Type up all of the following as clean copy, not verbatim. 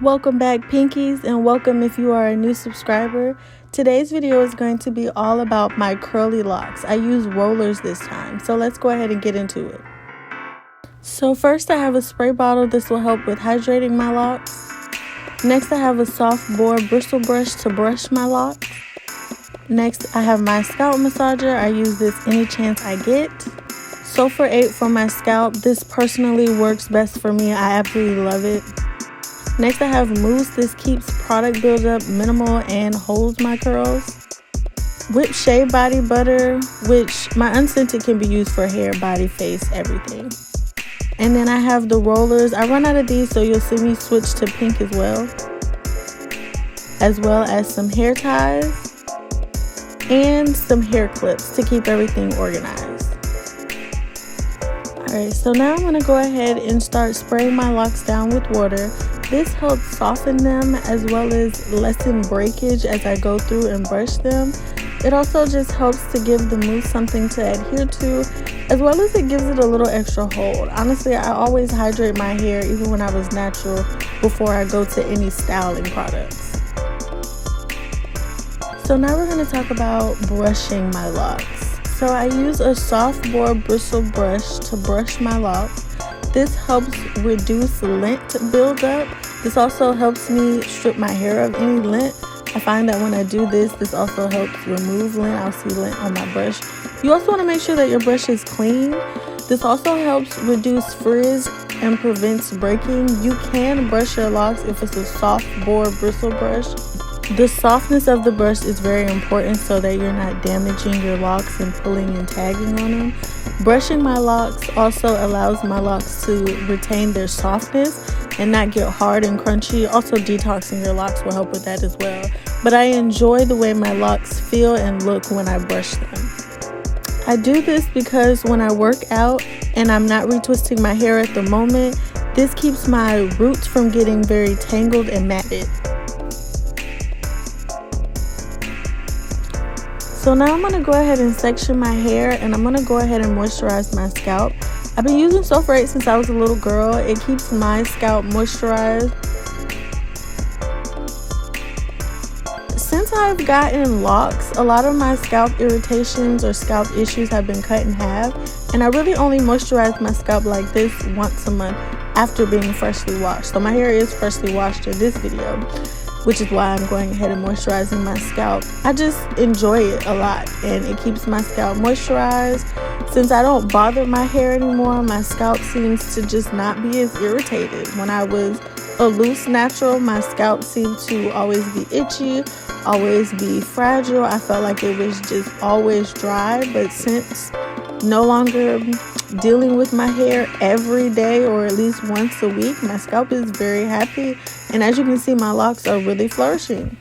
Welcome back, pinkies, and welcome if you are a new subscriber. Today's video is going to be all about my curly locks. I use rollers this time, so let's go ahead and get into it. So first I have a spray bottle. This will help with hydrating my locks. Next I have a soft boar bristle brush to brush my locks. Next I have my scalp massager. I use this any chance I get. Sulfur 8 for my scalp. This personally works best for me. I absolutely love it. Next I have mousse. This keeps product buildup minimal and holds my curls. Whipped shea body butter, which my unscented can be used for hair, body, face, everything. And then I have the rollers. I run out of these, so you'll see me switch to pink as well as some hair ties and some hair clips to keep everything organized. Alright, so now I'm going to go ahead and start spraying my locks down with water. This helps soften them as well as lessen breakage as I go through and brush them. It also just helps to give the mousse something to adhere to, as well as it gives it a little extra hold. Honestly, I always hydrate my hair even when I was natural before I go to any styling products. So now we're going to talk about brushing my locks. So I use a soft boar bristle brush to brush my locks. This helps reduce lint buildup. This also helps me strip my hair of any lint. I find that when I do this, this also helps remove lint. I'll see lint on my brush. You also want to make sure that your brush is clean. This also helps reduce frizz and prevents breaking. You can brush your locks if it's a soft boar bristle brush. The softness of the brush is very important so that you're not damaging your locks and pulling and tagging on them. Brushing my locks also allows my locks to retain their softness and not get hard and crunchy. Also, detoxing your locks will help with that as well. But I enjoy the way my locks feel and look when I brush them. I do this because when I work out and I'm not retwisting my hair at the moment, this keeps my roots from getting very tangled and matted. So now I'm going to go ahead and section my hair, and I'm going to go ahead and moisturize my scalp. I've been using Sulfur 8 since I was a little girl. It keeps my scalp moisturized. Since I've gotten locks, a lot of my scalp irritations or scalp issues have been cut in half, and I really only moisturize my scalp like this once a month after being freshly washed. So my hair is freshly washed in this video, which is why I'm going ahead and moisturizing my scalp. I just enjoy it a lot, and it keeps my scalp moisturized. Since I don't bother my hair anymore, my scalp seems to just not be as irritated. When I was a loose natural, my scalp seemed to always be itchy, always be fragile. I felt like it was just always dry, but since no longer dealing with my hair every day or at least once a week, my scalp is very happy, and as you can see, my locks are really flourishing.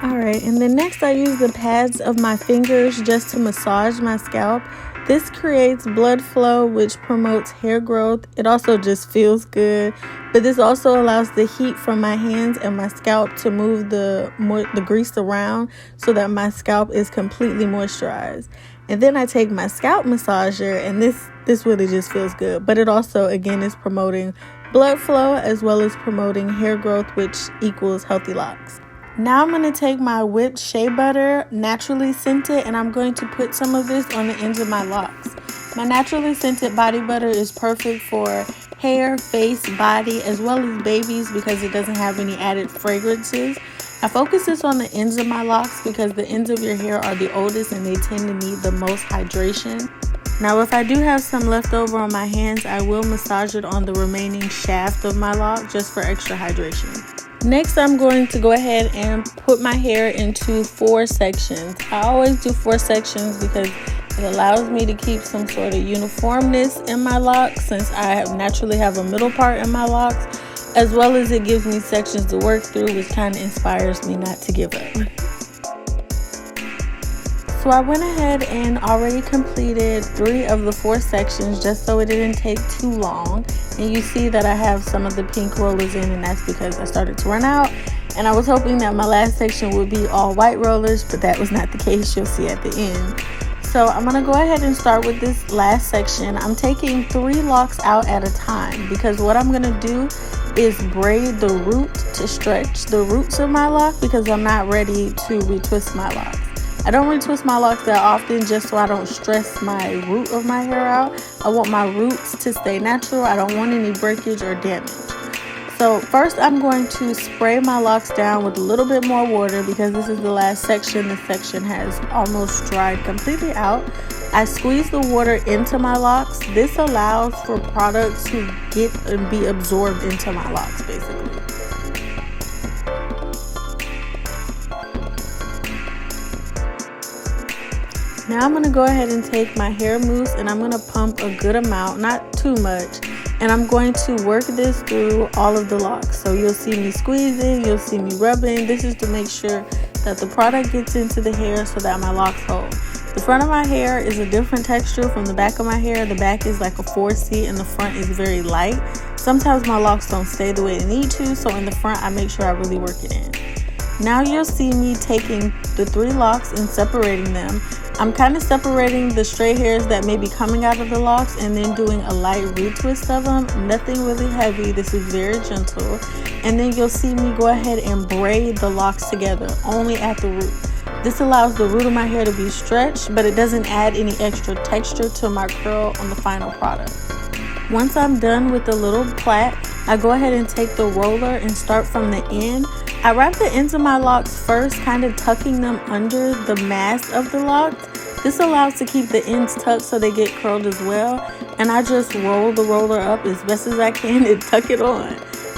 Alright, and then next I use the pads of my fingers just to massage my scalp. This creates blood flow, which promotes hair growth. It also just feels good, but this also allows the heat from my hands and my scalp to move the grease around so that my scalp is completely moisturized. And then I take my scalp massager, and this really just feels good, but it also again is promoting blood flow as well as promoting hair growth, which equals healthy locks. Now I'm going to take my whipped shea butter, naturally scented, and I'm going to put some of this on the ends of my locks. My naturally scented body butter is perfect for hair, face, body, as well as babies because it doesn't have any added fragrances. I focus this on the ends of my locks because the ends of your hair are the oldest and they tend to need the most hydration. Now if I do have some left over on my hands, I will massage it on the remaining shaft of my lock just for extra hydration. Next, I'm going to go ahead and put my hair into 4 sections. I always do 4 sections because it allows me to keep some sort of uniformness in my locks, since I naturally have a middle part in my locks, as well as it gives me sections to work through, which kind of inspires me not to give up. So I went ahead and already completed 3 of the 4 sections just so it didn't take too long. And you see that I have some of the pink rollers in, and that's because I started to run out. And I was hoping that my last section would be all white rollers, but that was not the case. You'll see at the end. So I'm going to go ahead and start with this last section. I'm taking 3 locks out at a time because what I'm going to do is braid the root to stretch the roots of my lock because I'm not ready to retwist my locks. I don't retwist my locks that often just so I don't stress my root of my hair out. I want my roots to stay natural. I don't want any breakage or damage. So first I'm going to spray my locks down with a little bit more water because this is the last section. This section has almost dried completely out. I squeeze the water into my locks. This allows for products to get and be absorbed into my locks basically. Now I'm going to go ahead and take my hair mousse and I'm going to pump a good amount, not too much. And I'm going to work this through all of the locks. So you'll see me squeezing, you'll see me rubbing. This is to make sure that the product gets into the hair so that my locks hold. The front of my hair is a different texture from the back of my hair. The back is like a 4C and the front is very light. Sometimes my locks don't stay the way they need to, so in the front I make sure I really work it in. Now you'll see me taking the 3 locks and separating them. I'm kind of separating the stray hairs that may be coming out of the locks and then doing a light retwist of them. Nothing really heavy. This is very gentle. And then you'll see me go ahead and braid the locks together only at the root. This allows the root of my hair to be stretched, but it doesn't add any extra texture to my curl on the final product. Once I'm done with the little plait, I go ahead and take the roller and start from the end. I wrap the ends of my locks first, kind of tucking them under the mass of the locks. This allows to keep the ends tucked so they get curled as well. And I just roll the roller up as best as I can and tuck it on.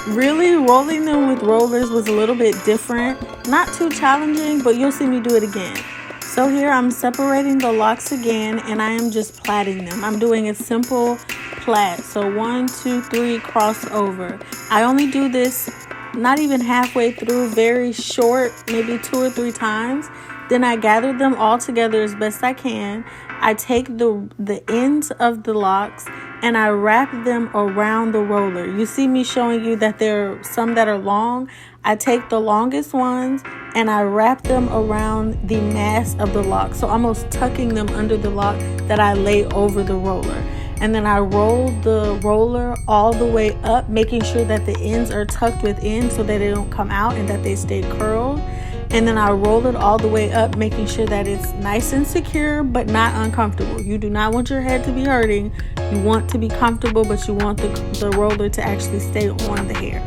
Really, rolling them with rollers was a little bit different. Not too challenging, but you'll see me do it again. So here I'm separating the locks again and I am just plaiting them. I'm doing a simple plait. So 1, 2, 3, cross over. I only do this not even halfway through, very short, maybe 2 or 3 times. Then I gather them all together as best I can. I take the ends of the locks and I wrap them around the roller. You see me showing you that there are some that are long. I take the longest ones and I wrap them around the mass of the lock. So almost tucking them under the lock that I lay over the roller. And then I roll the roller all the way up, making sure that the ends are tucked within so that they don't come out and that they stay curled. And then I roll it all the way up, making sure that it's nice and secure, but not uncomfortable. You do not want your head to be hurting. You want to be comfortable, but you want the roller to actually stay on the hair.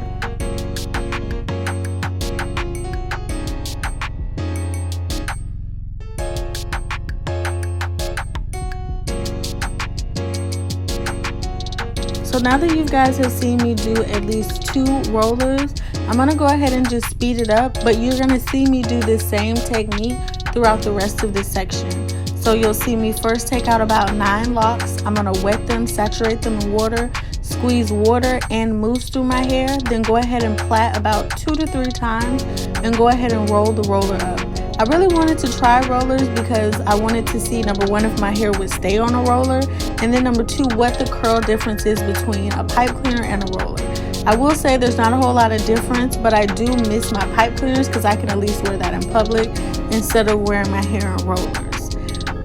So now that you guys have seen me do at least 2 rollers, I'm going to go ahead and just speed it up, but you're going to see me do this same technique throughout the rest of this section. So you'll see me first take out about 9 locks. I'm going to wet them, saturate them in water, squeeze water and mousse through my hair, then go ahead and plait about 2 to 3 times and go ahead and roll the roller up. I really wanted to try rollers because I wanted to see, number 1, if my hair would stay on a roller, and then number 2, what the curl difference is between a pipe cleaner and a roller. I will say there's not a whole lot of difference, but I do miss my pipe cleaners because I can at least wear that in public instead of wearing my hair in rollers.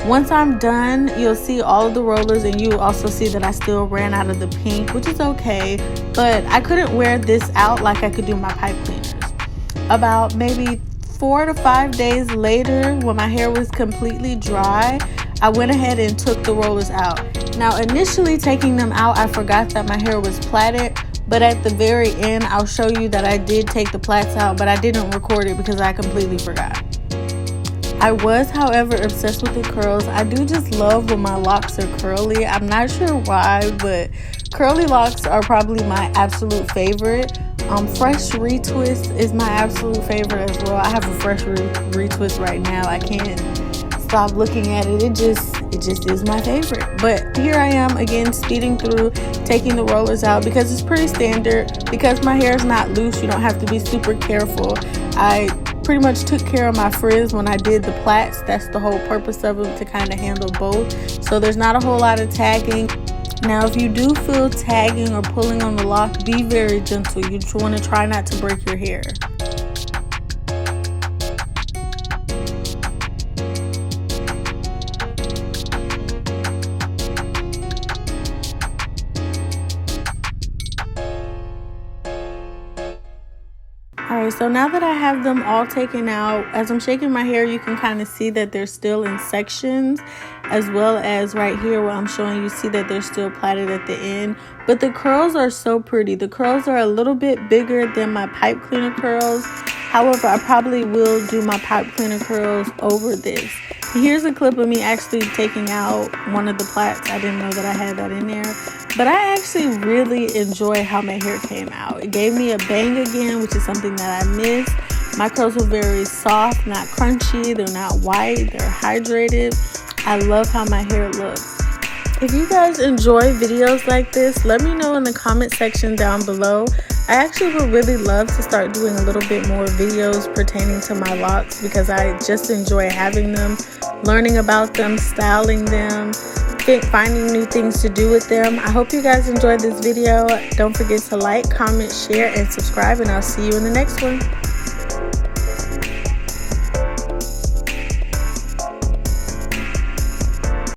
Once I'm done, you'll see all of the rollers and you'll also see that I still ran out of the pink, which is okay, but I couldn't wear this out like I could do my pipe cleaners. About maybe 4 to 5 days later, when my hair was completely dry, I went ahead and took the rollers out. Now initially taking them out, I forgot that my hair was plaited, but at the very end I'll show you that I did take the plaits out, but I didn't record it because I completely forgot. I was, however, obsessed with the curls. I do just love when my locks are curly. I'm not sure why, but curly locks are probably my absolute favorite. Fresh retwist is my absolute favorite as well. I have a fresh retwist right now. I can't stop looking at it. It just is my favorite. But here I am again, speeding through, taking the rollers out because it's pretty standard. Because my hair is not loose, you don't have to be super careful. I pretty much took care of my frizz when I did the plaits. That's the whole purpose of them, to kind of handle both. So there's not a whole lot of tagging. Now if you do feel tagging or pulling on the lock, be very gentle. You just want to try not to break your hair. Alright, so now that I have them all taken out, as I'm shaking my hair, you can kind of see that they're still in sections, as well as right here where I'm showing you, see that they're still plaited at the end. But the curls are so pretty. The curls are a little bit bigger than my pipe cleaner curls. However, I probably will do my pipe cleaner curls over this. Here's a clip of me actually taking out one of the plaits. I didn't know that I had that in there. But I actually really enjoy how my hair came out. It gave me a bang again, which is something that I miss. My curls were very soft, not crunchy. They're not white. They're hydrated. I love how my hair looks. If you guys enjoy videos like this, let me know in the comment section down below. I actually would really love to start doing a little bit more videos pertaining to my locks because I just enjoy having them, learning about them, styling them, finding new things to do with them. I hope you guys enjoyed this video. Don't forget to like, comment, share, and subscribe, and I'll see you in the next one.